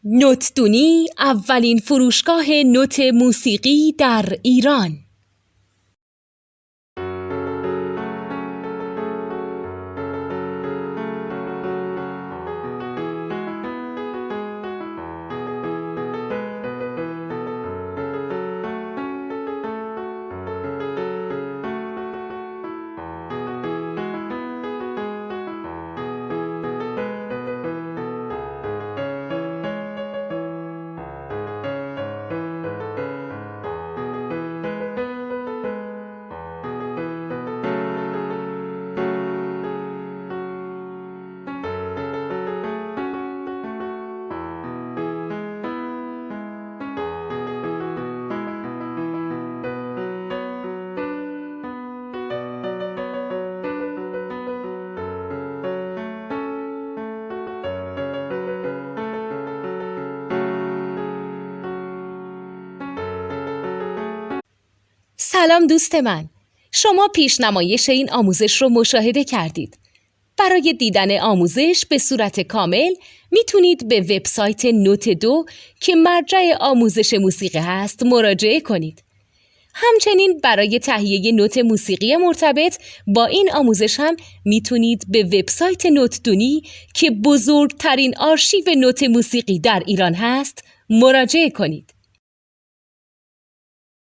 نوتدونی اولین فروشگاه نوت موسیقی در ایران. سلام دوست من، شما پیشنمایش این آموزش رو مشاهده کردید. برای دیدن آموزش به صورت کامل میتونید به وبسایت نوت2 که مرجع آموزش موسیقی هست مراجعه کنید. همچنین برای تهیه نوت موسیقی مرتبط با این آموزش هم میتونید به وبسایت نوتدونی که بزرگترین آرشیو نوت موسیقی در ایران هست مراجعه کنید.